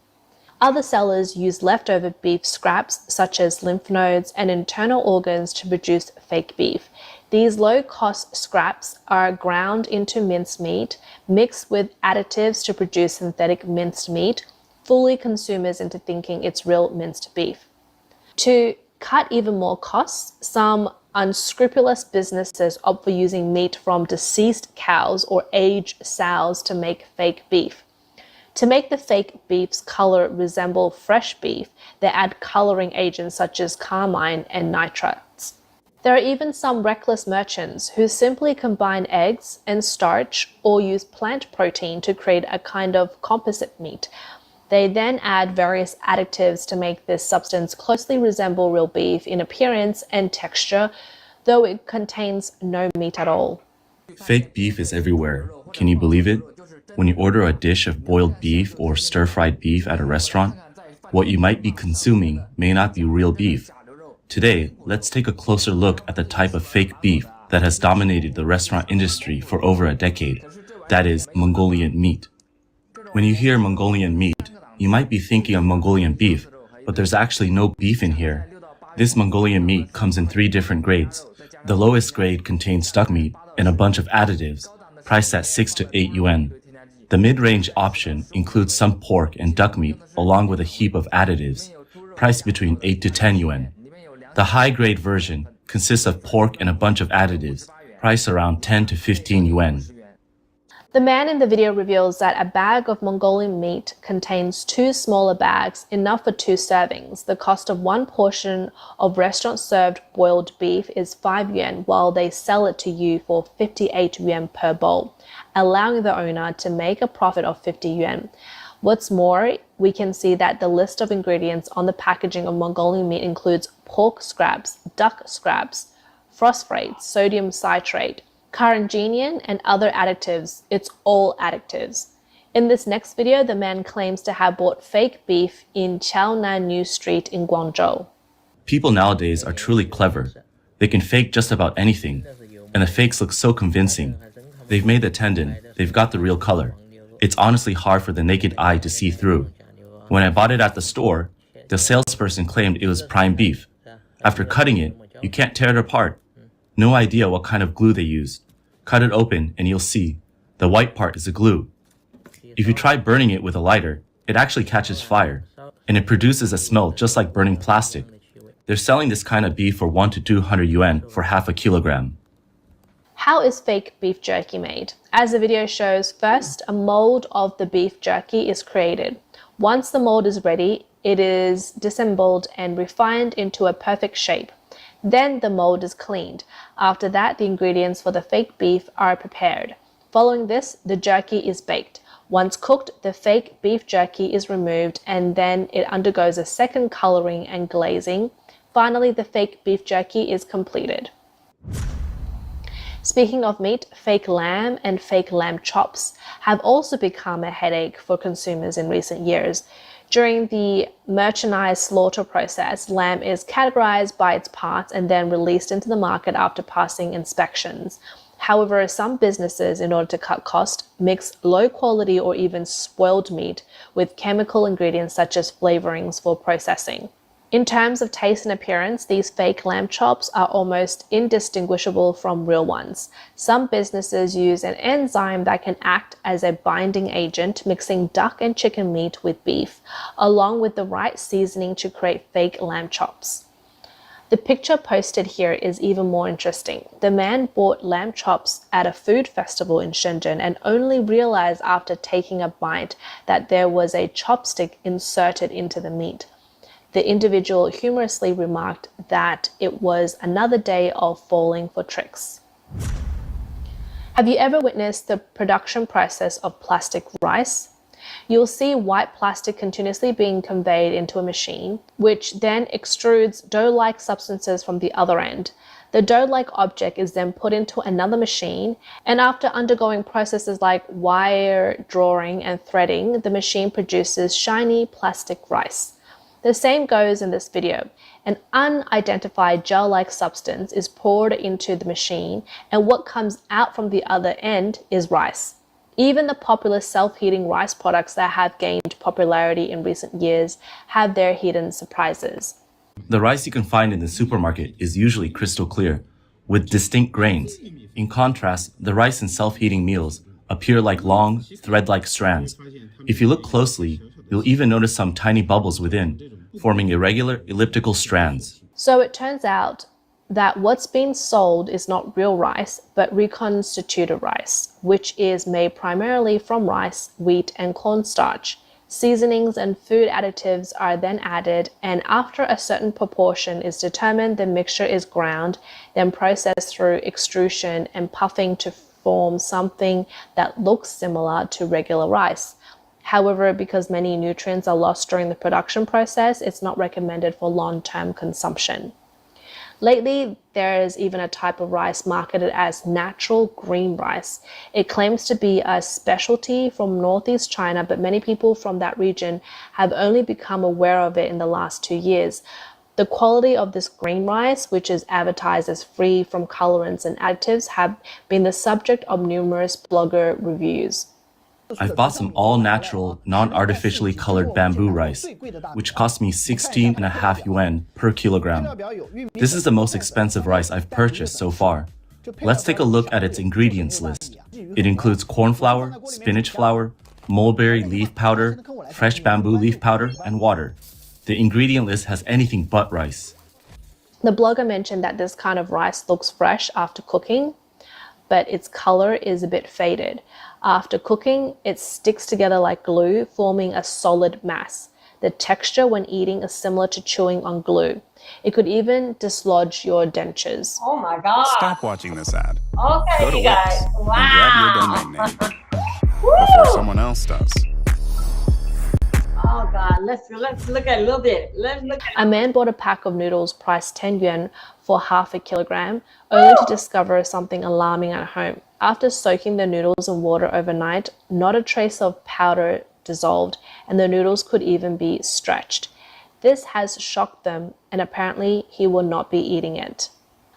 Other sellers use leftover beef scraps, such as lymph nodes and internal organs, to produce fake beef. These low-cost scraps are ground into minced meat, mixed with additives to produce synthetic minced meat, fooling consumers into thinking it's real minced beef. To cut even more costs, some unscrupulous businesses opt for using meat from deceased cows or aged sows to make fake beef. To make the fake beef's color resemble fresh beef, they add coloring agents such as carmine and nitrates. There are even some reckless merchants who simply combine eggs and starch or use plant protein to create a kind of composite meat. They then add various additives to make this substance closely resemble real beef in appearance and texture, though it contains no meat at all. Fake beef is everywhere. Can you believe it? When you order a dish of boiled beef or stir-fried beef at a restaurant, what you might be consuming may not be real beef. Today, let's take a closer look at the type of fake beef that has dominated the restaurant industry for over a decade. That is Mongolian meat. When you hear Mongolian meat, you might be thinking of Mongolian beef, but there's actually no beef in here. This Mongolian meat comes in 3 different grades. The lowest grade contains duck meat and a bunch of additives, priced at 6 to 8 yuan. The mid-range option includes some pork and duck meat along with a heap of additives, priced between 8 to 10 yuan. The high-grade version consists of pork and a bunch of additives, priced around 10 to 15 yuan. The man in the video reveals that a bag of Mongolian meat contains 2 smaller bags, enough for 2 servings. The cost of one portion of restaurant-served boiled beef is 5 yuan, while they sell it to you for 58 yuan per bowl, allowing the owner to make a profit of 50 yuan. What's more, we can see that the list of ingredients on the packaging of Mongolian meat includes pork scraps, duck scraps, phosphate, sodium citrate, carrageenan, and other additives. It's all additives. In this next video, the man claims to have bought fake beef in Chaonan New Street in Guangzhou. People nowadays are truly clever. They can fake just about anything, and the fakes look so convincing. They've made the tendon, they've got the real color. It's honestly hard for the naked eye to see through. When I bought it at the store, the salesperson claimed it was prime beef. After cutting it, you can't tear it apart. No idea what kind of glue they used. Cut it open and you'll see. The white part is the glue. If you try burning it with a lighter, it actually catches fire, and it produces a smell just like burning plastic. They're selling this kind of beef for 1 to 200 yuan for half a kilogram. How is fake beef jerky made? As the video shows, first a mold of the beef jerky is created. Once the mold is ready, it is disassembled and refined into a perfect shape. Then the mold is cleaned. After that, the ingredients for the fake beef are prepared. Following this, the jerky is baked. Once cooked, the fake beef jerky is removed and then it undergoes a second coloring and glazing. Finally, the fake beef jerky is completed. Speaking of meat, fake lamb and fake lamb chops have also become a headache for consumers in recent years. During the merchandise slaughter process, lamb is categorized by its parts and then released into the market after passing inspections. However, some businesses, in order to cut costs, mix low quality or even spoiled meat with chemical ingredients such as flavorings for processing. In terms of taste and appearance, these fake lamb chops are almost indistinguishable from real ones. Some businesses use an enzyme that can act as a binding agent, mixing duck and chicken meat with beef, along with the right seasoning to create fake lamb chops. The picture posted here is even more interesting. The man bought lamb chops at a food festival in Shenzhen and only realized after taking a bite that there was a chopstick inserted into the meat. The individual humorously remarked that it was another day of falling for tricks. Have you ever witnessed the production process of plastic rice? You'll see white plastic continuously being conveyed into a machine, which then extrudes dough-like substances from the other end. The dough-like object is then put into another machine, and after undergoing processes like wire drawing and threading, the machine produces shiny plastic rice. The same goes in this video. An unidentified gel-like substance is poured into the machine, and what comes out from the other end is rice. Even the popular self-heating rice products that have gained popularity in recent years have their hidden surprises. The rice you can find in the supermarket is usually crystal clear, with distinct grains. In contrast, the rice in self-heating meals appear like long, thread-like strands. If you look closely, you'll even notice some tiny bubbles within, forming irregular elliptical strands. So it turns out that what's being sold is not real rice, but reconstituted rice, which is made primarily from rice, wheat, and cornstarch. Seasonings and food additives are then added, and after a certain proportion is determined, the mixture is ground, then processed through extrusion and puffing to form something that looks similar to regular rice. However, because many nutrients are lost during the production process, it's not recommended for long-term consumption. Lately, there is even a type of rice marketed as natural green rice. It claims to be a specialty from northeast China, but many people from that region have only become aware of it in the last 2 years. The quality of this green rice, which is advertised as free from colorants and additives, have been the subject of numerous blogger reviews. I've bought some all-natural, non-artificially colored bamboo rice, which cost me 16.5 yuan per kilogram. This is the most expensive rice I've purchased so far. Let's take a look at its ingredients list. It includes corn flour, spinach flour, mulberry leaf powder, fresh bamboo leaf powder, and water. The ingredient list has anything but rice. The blogger mentioned that this kind of rice looks fresh after cooking, but its color is a bit faded. After cooking, it sticks together like glue, forming a solid mass. The texture when eating is similar to chewing on glue. It could even dislodge your dentures. Oh my God. Stop watching this ad. Okay, Go to you guys. Wix Wow. and grab your domain name before someone else does. Oh God, let's look at a little bit. A man bought a pack of noodles priced 10 yuan for half a kilogram, only to discover something alarming at home. After soaking the noodles in water overnight, not a trace of powder dissolved, and the noodles could even be stretched. This has shocked them, and apparently he will not be eating it.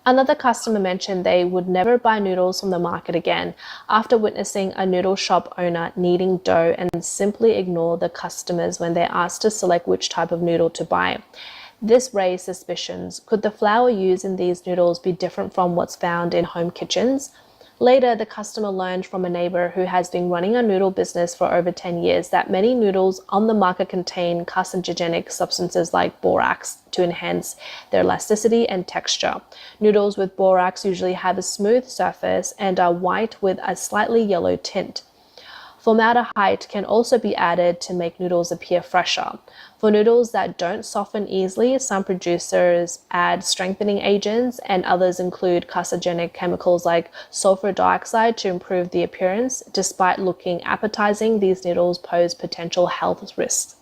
Another customer mentioned they would never buy noodles from the market again after witnessing a noodle shop owner kneading dough and simply ignore the customers when they're asked to select which type of noodle to buy. This raised suspicions. Could the flour used in these noodles be different from what's found in home kitchens? Later, the customer learned from a neighbor who has been running a noodle business for over 10 years that many noodles on the market contain carcinogenic substances like borax to enhance their elasticity and texture. Noodles with borax usually have a smooth surface and are white with a slightly yellow tint. Formaldehyde can also be added to make noodles appear fresher. For noodles that don't soften easily, some producers add strengthening agents and others include carcinogenic chemicals like sulfur dioxide to improve the appearance. Despite looking appetizing, these noodles pose potential health risks.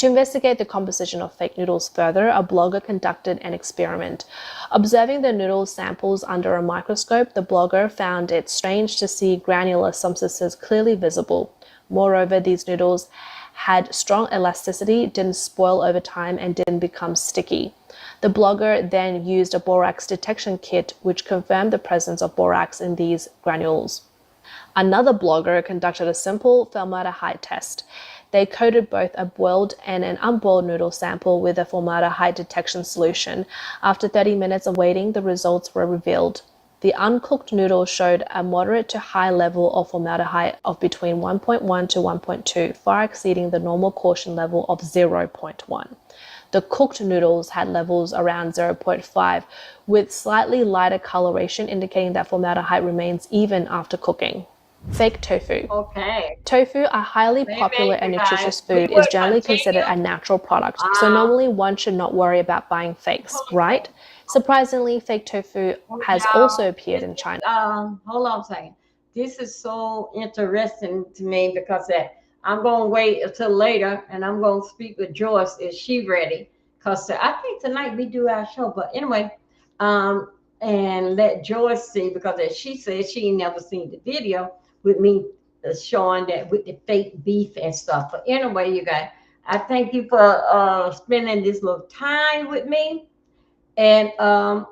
To investigate the composition of fake noodles further, a blogger conducted an experiment. Observing the noodle samples under a microscope, the blogger found it strange to see granular substances clearly visible. Moreover, these noodles had strong elasticity, didn't spoil over time, and didn't become sticky. The blogger then used a borax detection kit, which confirmed the presence of borax in these granules. Another blogger conducted a simple formaldehyde test. They coated both a boiled and an unboiled noodle sample with a formaldehyde detection solution. After 30 minutes of waiting, the results were revealed. The uncooked noodle showed a moderate to high level of formaldehyde of between 1.1 to 1.2, far exceeding the normal caution level of 0.1. The cooked noodles had levels around 0.5, with slightly lighter coloration indicating that formaldehyde remains even after cooking. Fake tofu. Okay. Tofu, a highly popular and nutritious food, is generally considered a natural product, so normally one should not worry about buying fakes, right? Surprisingly, fake tofu has also appeared in China. Hold on a second. This is so interesting to me because I'm going to wait until later and I'm going to speak with Joyce. Is she ready? Because I think tonight we do our show. But anyway, and let Joyce see, because as she said, she ain't never seen the video with me showing that with the fake beef and stuff. But anyway, you guys, I thank you for spending this little time with me. And I'll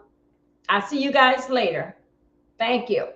see you guys later. Thank you.